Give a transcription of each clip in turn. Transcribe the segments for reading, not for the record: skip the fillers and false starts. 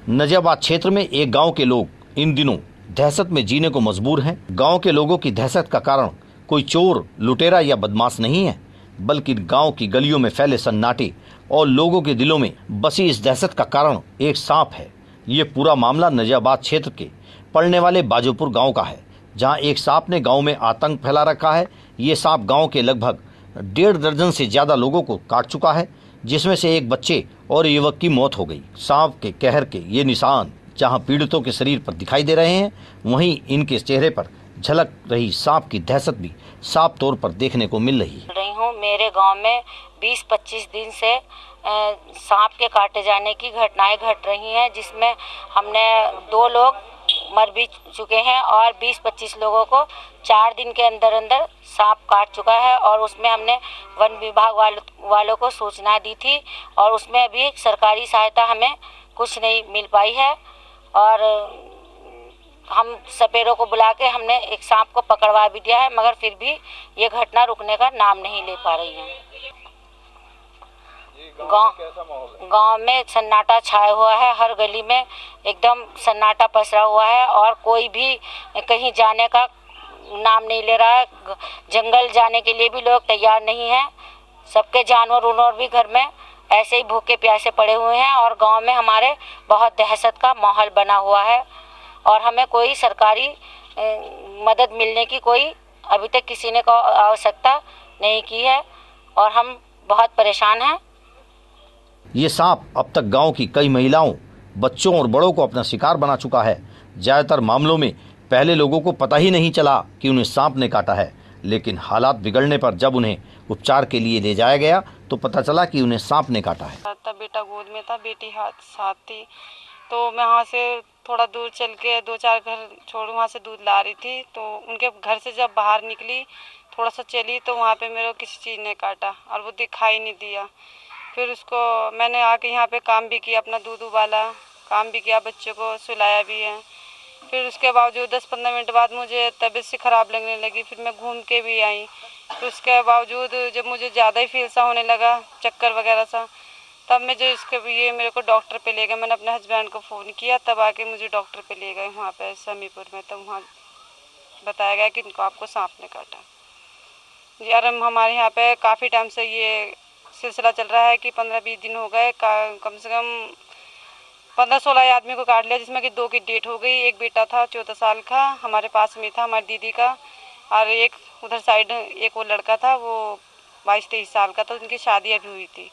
नजियाबाद क्षेत्र में एक गांव के लोग इन दिनों दहशत में जीने को मजबूर हैं। गांव के लोगों की दहशत का कारण कोई चोर, लुटेरा या बदमाश नहीं है, बल्कि गांव की गलियों में फैले सन्नाटे और लोगों के दिलों में बसी इस दहशत का कारण एक सांप है। ये पूरा मामला नजियाबाद क्षेत्र के पड़ने वाले बाजोपुर गांव का है, जहां एक सांप ने गांव में आतंक फैला रखा है। ये सांप गांव के लगभग 1.5 दर्जन से ज्यादा लोगों को काट चुका है, जिसमें से एक बच्चे और युवक की मौत हो गई। सांप के कहर के ये निशान जहां पीड़ितों के शरीर पर दिखाई दे रहे हैं, वहीं इनके चेहरे पर झलक रही सांप की दहशत भी साफ तौर पर देखने को मिल रही है। मेरे गांव में 20-25 दिन से सांप के काटे जाने की घटनाएं घट रही हैं, जिसमें हमने 2 लोग मर भी चुके हैं और 20-25 लोगों को 4 दिन के अंदर अंदर सांप काट चुका है। और उसमें हमने वन विभाग वालों को सूचना दी थी और उसमें अभी सरकारी सहायता हमें कुछ नहीं मिल पाई है। और हम सपेरों को बुला के हमने एक सांप को पकड़वा भी दिया है, मगर फिर भी ये घटना रुकने का नाम नहीं ले पा रही है। गांव में सन्नाटा छाया हुआ है, हर गली में एकदम सन्नाटा पसरा हुआ है और कोई भी कहीं जाने का नाम नहीं ले रहा है। जंगल जाने के लिए भी लोग तैयार नहीं हैं। सबके जानवर भी घर में ऐसे ही भूखे प्यासे पड़े हुए हैं और गांव में हमारे बहुत दहशत का माहौल बना हुआ है और हमें कोई सरकारी मदद मिलने की कोई अभी तक किसी ने आवश्यकता नहीं की है और हम बहुत परेशान हैं। ये सांप अब तक गांव की कई महिलाओं, बच्चों और बड़ों को अपना शिकार बना चुका है। ज्यादातर मामलों में पहले लोगों को पता ही नहीं चला कि उन्हें सांप ने काटा है, लेकिन हालात बिगड़ने पर जब उन्हें उपचार के लिए ले जाया गया तो पता चला कि उन्हें सांप ने काटा है। तब बेटा गोद में था, बेटी साथ थी, तो मैं वहाँ से थोड़ा दूर चल के 2-4 घर छोड़ वहाँ से दूध ला रही थी। तो उनके घर से जब बाहर निकली, थोड़ा सा चली, तो वहाँ पे मेरे को किसी चीज़ ने काटा और वो दिखाई नहीं दिया। फिर उसको मैंने आके यहाँ पे काम भी किया, अपना दूध उबाला, काम भी किया, बच्चे को सुलाया भी है। फिर उसके बावजूद 10-15 मिनट बाद मुझे तबीयत से ख़राब लगने लगी। फिर मैं घूम के भी आई। फिर उसके बावजूद जब मुझे ज़्यादा ही फील सा होने लगा, चक्कर वगैरह सा, तब मैं जो इसके ये मेरे को डॉक्टर पे ले गए। मैंने अपने हस्बैंड को फ़ोन किया, तब आके मुझे डॉक्टर पे ले गए वहाँ पे समीपुर में। तब वहाँ बताया गया कि इनको आपको सांप ने काटा जी। और हमारे यहाँ पे काफ़ी टाइम से ये सिलसिला चल रहा है कि 15-20 दिन हो गए, कम से कम 15-16 आदमी को काट लिया, जिसमें कि 2 की डेथ हो गई। एक बेटा था 14 साल का, हमारे पास में था, हमारी दीदी का, और एक उधर साइड एक वो लड़का था, वो 22-23 साल का था, उनकी शादी अभी हुई थी,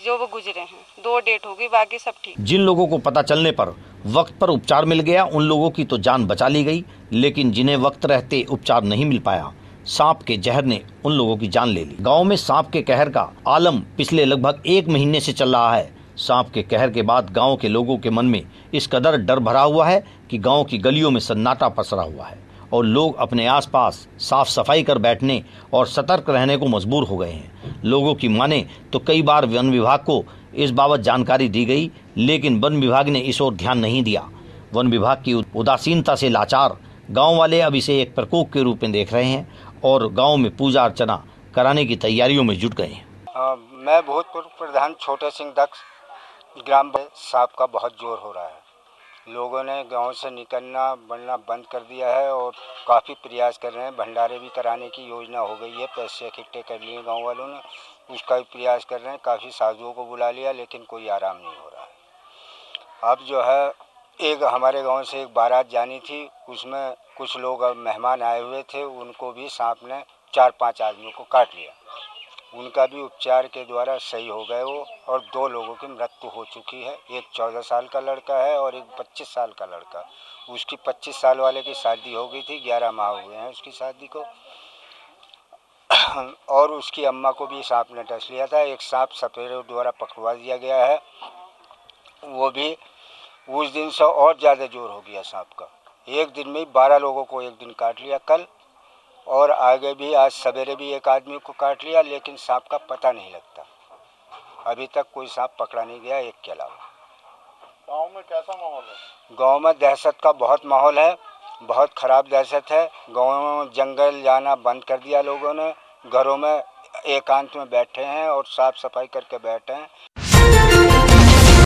जो वो गुजरे हैं। 2 डेथ हो गई, बाकी सब ठीक। जिन लोगों को पता चलने पर वक्त पर उपचार मिल गया, उन लोगों की तो जान बचा ली गई, लेकिन जिन्हें वक्त रहते उपचार नहीं मिल पाया, सांप के जहर ने उन लोगों की जान ले ली। गांव में सांप के कहर का आलम पिछले लगभग 1 महीने से चल रहा है। सांप के कहर के बाद गांव के लोगों के मन में इस कदर डर भरा हुआ है कि गांव की गलियों में सन्नाटा पसरा हुआ है और लोग अपने आसपास साफ सफाई कर बैठने और सतर्क रहने को मजबूर हो गए हैं। लोगों की माने तो कई बार वन विभाग को इस बाबत जानकारी दी गई, लेकिन वन विभाग ने इस ओर ध्यान नहीं दिया। वन विभाग की उदासीनता से लाचार गांव वाले अब इसे एक प्रकोप के रूप में देख रहे हैं और गांव में पूजा अर्चना कराने की तैयारियों में जुट गए हैं। मैं भूतपूर्व प्रधान छोटे सिंह दक्ष ग्राम में सांप का बहुत जोर हो रहा है। लोगों ने गांव से निकलना बनना बंद कर दिया है और काफ़ी प्रयास कर रहे हैं। भंडारे भी कराने की योजना हो गई है, पैसे इकट्ठे कर लिए गांव वालों ने, उसका भी प्रयास कर रहे हैं। काफ़ी साधुओं को बुला लिया, लेकिन कोई आराम नहीं हो रहा है। अब जो है, एक हमारे गांव से एक बारात जानी थी, उसमें कुछ लोग मेहमान आए हुए थे, उनको भी सांप ने 4-5 आदमियों को काट लिया। उनका भी उपचार के द्वारा सही हो गए वो, और 2 लोगों की मृत्यु हो चुकी है। एक 14 साल का लड़का है और एक 25 साल का लड़का। उसकी 25 साल वाले की शादी हो गई थी, 11 माह हुए हैं उसकी शादी को। और उसकी अम्मा को भी सांप ने डस लिया था। एक सांप सपेरे द्वारा पकड़वा दिया गया है, वो भी उस दिन से और ज़्यादा जोर हो गया सांप का। एक दिन में 12 लोगों को एक दिन काट लिया कल, और आगे भी आज सवेरे भी एक आदमी को काट लिया, लेकिन सांप का पता नहीं लगता। अभी तक कोई सांप पकड़ा नहीं गया, एक के अलावा। गांव में कैसा माहौल है? गांव में दहशत का बहुत माहौल है, बहुत ख़राब दहशत है। गाँव में जंगल जाना बंद कर दिया लोगों ने, घरों में एकांत में बैठे हैं और साफ सफाई करके बैठे हैं।